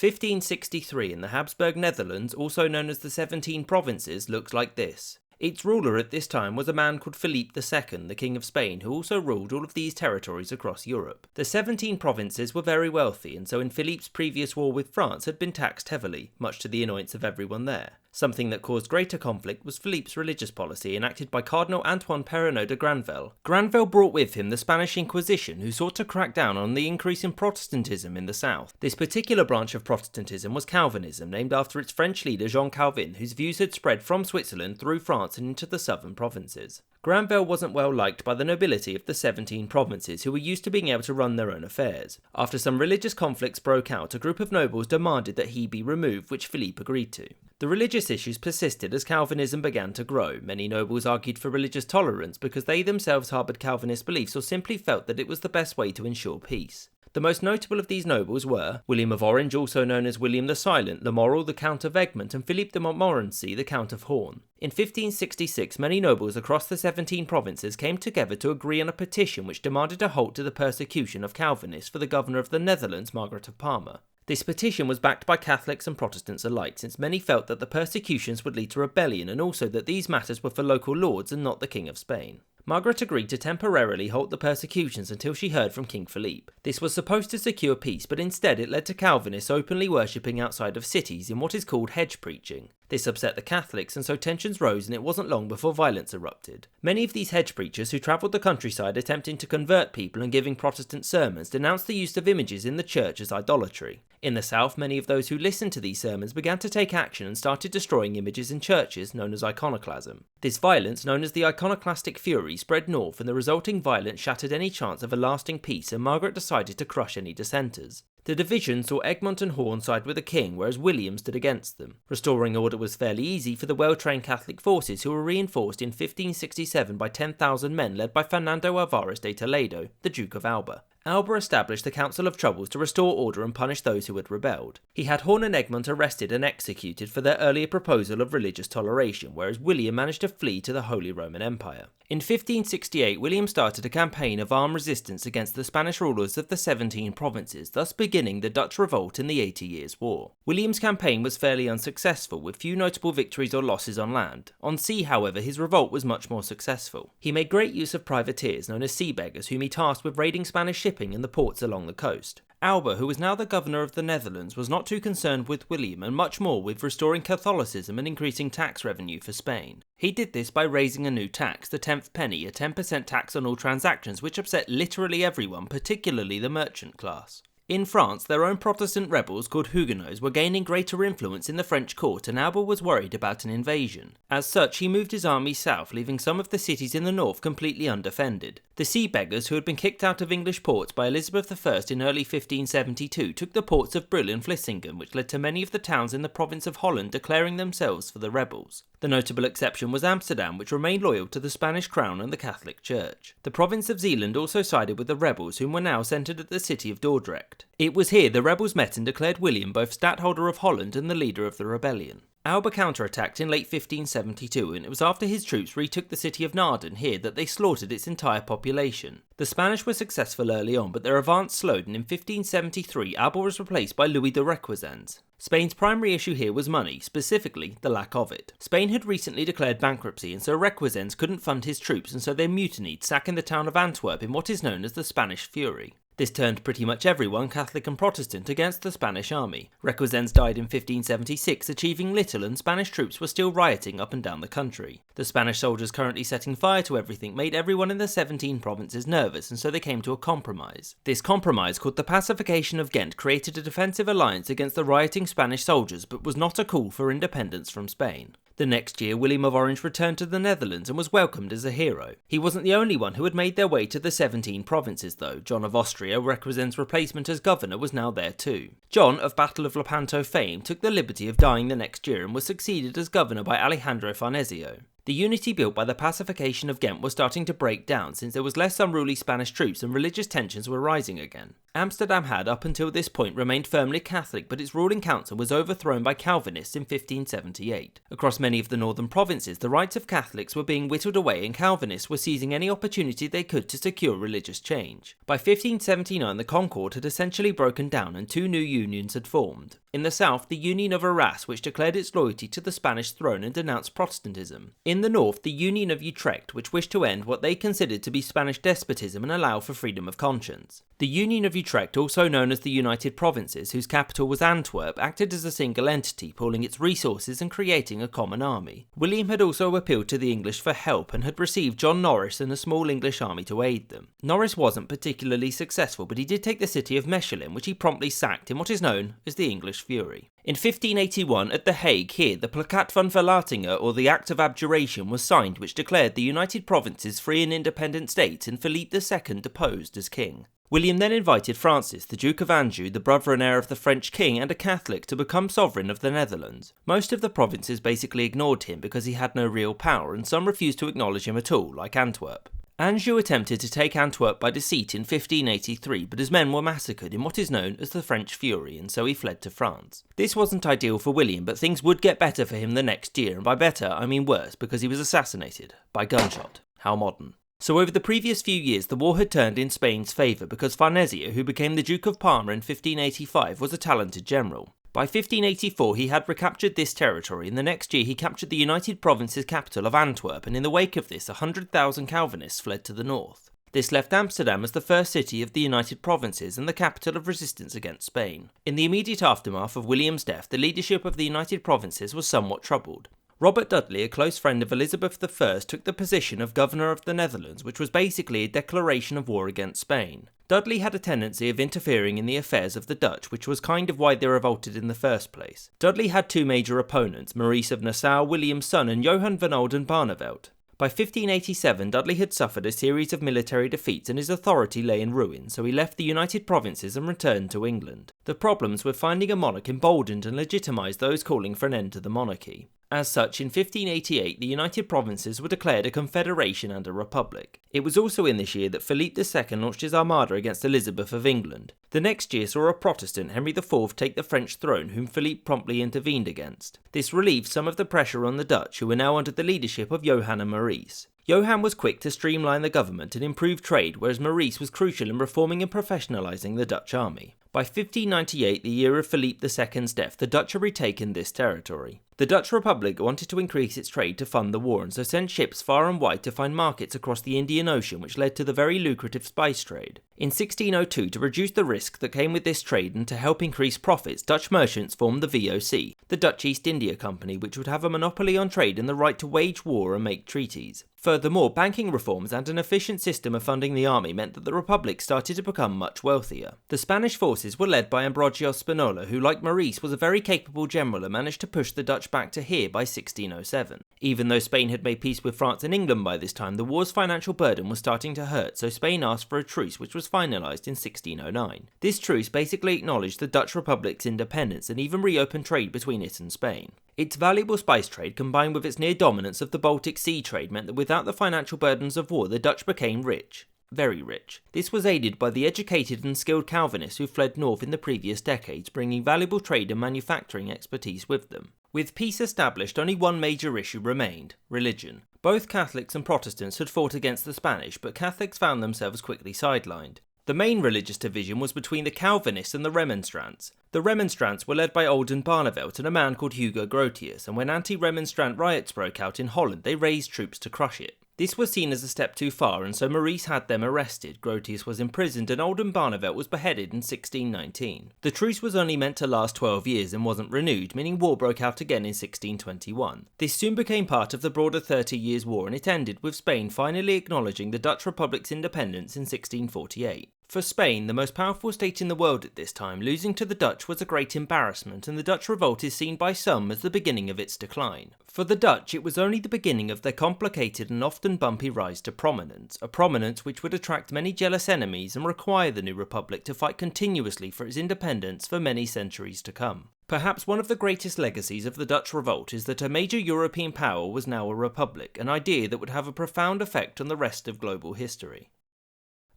1563 in the Habsburg Netherlands, also known as the 17 Provinces, looks like this. Its ruler at this time was a man called Philippe II, the King of Spain, who also ruled all of these territories across Europe. The 17 provinces were very wealthy, and so in Philippe's previous war with France had been taxed heavily, much to the annoyance of everyone there. Something that caused greater conflict was Philippe's religious policy enacted by Cardinal Antoine Perrenot de Granvelle. Granvelle brought with him the Spanish Inquisition, who sought to crack down on the increase in Protestantism in the south. This particular branch of Protestantism was Calvinism, named after its French leader Jean Calvin, whose views had spread from Switzerland through France and into the southern provinces. Granvelle wasn't well liked by the nobility of the 17 provinces, who were used to being able to run their own affairs. After some religious conflicts broke out, a group of nobles demanded that he be removed, which Philippe agreed to. The religious issues persisted as Calvinism began to grow. Many nobles argued for religious tolerance because they themselves harboured Calvinist beliefs or simply felt that it was the best way to ensure peace. The most notable of these nobles were William of Orange, also known as William the Silent, Lamoral, the Count of Egmont, and Philippe de Montmorency, the Count of Horn. In 1566, many nobles across the 17 provinces came together to agree on a petition which demanded a halt to the persecution of Calvinists for the governor of the Netherlands, Margaret of Parma. This petition was backed by Catholics and Protestants alike, since many felt that the persecutions would lead to rebellion and also that these matters were for local lords and not the King of Spain. Margaret agreed to temporarily halt the persecutions until she heard from King Philippe. This was supposed to secure peace, but instead it led to Calvinists openly worshipping outside of cities in what is called hedge preaching. This upset the Catholics, and so tensions rose, and it wasn't long before violence erupted. Many of these hedge preachers who travelled the countryside attempting to convert people and giving Protestant sermons denounced the use of images in the church as idolatry. In the south, many of those who listened to these sermons began to take action and started destroying images in churches, known as Iconoclasm. This violence, known as the Iconoclastic Fury, spread north, and the resulting violence shattered any chance of a lasting peace, and Margaret decided to crush any dissenters. The division saw Egmont and Horn side with the king, whereas William stood against them. Restoring order was fairly easy for the well-trained Catholic forces, who were reinforced in 1567 by 10,000 men led by Fernando Alvarez de Toledo, the Duke of Alba. Alba established the Council of Troubles to restore order and punish those who had rebelled. He had Horn and Egmont arrested and executed for their earlier proposal of religious toleration, whereas William managed to flee to the Holy Roman Empire. In 1568, William started a campaign of armed resistance against the Spanish rulers of the 17 provinces, thus beginning the Dutch Revolt in the 80 Years' War. William's campaign was fairly unsuccessful, with few notable victories or losses on land. On sea, however, his revolt was much more successful. He made great use of privateers, known as sea beggars, whom he tasked with raiding Spanish shipping in the ports along the coast. Alba, who was now the governor of the Netherlands, was not too concerned with William and much more with restoring Catholicism and increasing tax revenue for Spain. He did this by raising a new tax, the 10th penny, a 10% tax on all transactions, which upset literally everyone, particularly the merchant class. In France, their own Protestant rebels, called Huguenots, were gaining greater influence in the French court, and Alba was worried about an invasion. As such, he moved his army south, leaving some of the cities in the north completely undefended. The sea beggars, who had been kicked out of English ports by Elizabeth I in early 1572, took the ports of Brill and Vlissingen, which led to many of the towns in the province of Holland declaring themselves for the rebels. The notable exception was Amsterdam, which remained loyal to the Spanish crown and the Catholic Church. The province of Zeeland also sided with the rebels, whom were now centred at the city of Dordrecht. It was here the rebels met and declared William both stadtholder of Holland and the leader of the rebellion. Alba counterattacked in late 1572, and it was after his troops retook the city of Naarden here that they slaughtered its entire population. The Spanish were successful early on, but their advance slowed, and in 1573 Alba was replaced by Louis de Requesens. Spain's primary issue here was money, specifically the lack of it. Spain had recently declared bankruptcy, and so Requesens couldn't fund his troops, and so they mutinied, sacking the town of Antwerp in what is known as the Spanish Fury. This turned pretty much everyone, Catholic and Protestant, against the Spanish army. Requesens died in 1576, achieving little, and Spanish troops were still rioting up and down the country. The Spanish soldiers currently setting fire to everything made everyone in the 17 provinces nervous, and so they came to a compromise. This compromise, called the Pacification of Ghent, created a defensive alliance against the rioting Spanish soldiers, but was not a call for independence from Spain. The next year, William of Orange returned to the Netherlands and was welcomed as a hero. He wasn't the only one who had made their way to the 17 provinces though. John of Austria, Requesens' replacement as governor, was now there too. John, of Battle of Lepanto fame, took the liberty of dying the next year and was succeeded as governor by Alejandro Farnesio. The unity built by the pacification of Ghent was starting to break down since there was less unruly Spanish troops and religious tensions were rising again. Amsterdam had up until this point remained firmly Catholic, but its ruling council was overthrown by Calvinists in 1578. Across many of the northern provinces, the rights of Catholics were being whittled away and Calvinists were seizing any opportunity they could to secure religious change. By 1579 the Concord had essentially broken down and two new unions had formed. In the south, the Union of Arras, which declared its loyalty to the Spanish throne and denounced Protestantism. In the north, the Union of Utrecht, which wished to end what they considered to be Spanish despotism and allow for freedom of conscience. The Union of Utrecht, also known as the United Provinces, whose capital was Antwerp, acted as a single entity, pooling its resources and creating a common army. William had also appealed to the English for help and had received John Norris and a small English army to aid them. Norris wasn't particularly successful, but he did take the city of Mechlin, which he promptly sacked in what is known as the English Fury. In 1581, at The Hague, here, the Plakat van Verlatingen, or the Act of Abjuration, was signed, which declared the United Provinces free and independent states and Philippe II deposed as king. William then invited Francis, the Duke of Anjou, the brother and heir of the French king and a Catholic, to become sovereign of the Netherlands. Most of the provinces basically ignored him because he had no real power, and some refused to acknowledge him at all, like Antwerp. Anjou attempted to take Antwerp by deceit in 1583, but his men were massacred in what is known as the French Fury, and so he fled to France. This wasn't ideal for William, but things would get better for him the next year, and by better I mean worse, because he was assassinated by gunshot. How modern. So over the previous few years the war had turned in Spain's favour because Farnesio, who became the Duke of Parma in 1585, was a talented general. By 1584 he had recaptured this territory, and the next year he captured the United Provinces' capital of Antwerp, and in the wake of this 100,000 Calvinists fled to the north. This left Amsterdam as the first city of the United Provinces and the capital of resistance against Spain. In the immediate aftermath of William's death, the leadership of the United Provinces was somewhat troubled. Robert Dudley, a close friend of Elizabeth I, took the position of Governor of the Netherlands, which was basically a declaration of war against Spain. Dudley had a tendency of interfering in the affairs of the Dutch, which was kind of why they revolted in the first place. Dudley had two major opponents, Maurice of Nassau, William's son, and Johan van Oldenbarnevelt. By 1587, Dudley had suffered a series of military defeats and his authority lay in ruin, so he left the United Provinces and returned to England. The problems with finding a monarch emboldened and legitimised those calling for an end to the monarchy. As such, in 1588 the United Provinces were declared a confederation and a republic. It was also in this year that Philippe II launched his armada against Elizabeth of England. The next year saw a Protestant, Henry IV, take the French throne, whom Philippe promptly intervened against. This relieved some of the pressure on the Dutch, who were now under the leadership of Johan and Maurice. Johan was quick to streamline the government and improve trade, whereas Maurice was crucial in reforming and professionalising the Dutch army. By 1598, the year of Philippe II's death, the Dutch had retaken this territory. The Dutch Republic wanted to increase its trade to fund the war and so sent ships far and wide to find markets across the Indian Ocean, which led to the very lucrative spice trade. In 1602, to reduce the risk that came with this trade and to help increase profits, Dutch merchants formed the VOC, the Dutch East India Company, which would have a monopoly on trade and the right to wage war and make treaties. Furthermore, banking reforms and an efficient system of funding the army meant that the Republic started to become much wealthier. The Spanish forces were led by Ambrogio Spinola, who, like Maurice, was a very capable general and managed to push the Dutch back to here by 1607. Even though Spain had made peace with France and England by this time, the war's financial burden was starting to hurt, so Spain asked for a truce which was finalised in 1609. This truce basically acknowledged the Dutch Republic's independence and even reopened trade between it and Spain. Its valuable spice trade combined with its near dominance of the Baltic Sea trade meant that without the financial burdens of war, the Dutch became rich. Very rich. This was aided by the educated and skilled Calvinists who fled north in the previous decades, bringing valuable trade and manufacturing expertise with them. With peace established, only one major issue remained: religion. Both Catholics and Protestants had fought against the Spanish, but Catholics found themselves quickly sidelined. The main religious division was between the Calvinists and the Remonstrants. The Remonstrants were led by Oldenbarnevelt and a man called Hugo Grotius, and when anti-Remonstrant riots broke out in Holland, they raised troops to crush it. This was seen as a step too far, and so Maurice had them arrested, Grotius was imprisoned, and Oldenbarnevelt was beheaded in 1619. The truce was only meant to last 12 years and wasn't renewed, meaning war broke out again in 1621. This soon became part of the broader 30 Years' War, and it ended with Spain finally acknowledging the Dutch Republic's independence in 1648. For Spain, the most powerful state in the world at this time, losing to the Dutch was a great embarrassment, and the Dutch Revolt is seen by some as the beginning of its decline. For the Dutch, it was only the beginning of their complicated and often bumpy rise to prominence, a prominence which would attract many jealous enemies and require the new republic to fight continuously for its independence for many centuries to come. Perhaps one of the greatest legacies of the Dutch Revolt is that a major European power was now a republic, an idea that would have a profound effect on the rest of global history.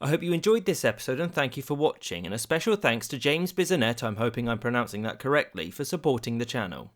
I hope you enjoyed this episode and thank you for watching, and a special thanks to James Bisonet, I'm hoping I'm pronouncing that correctly, for supporting the channel.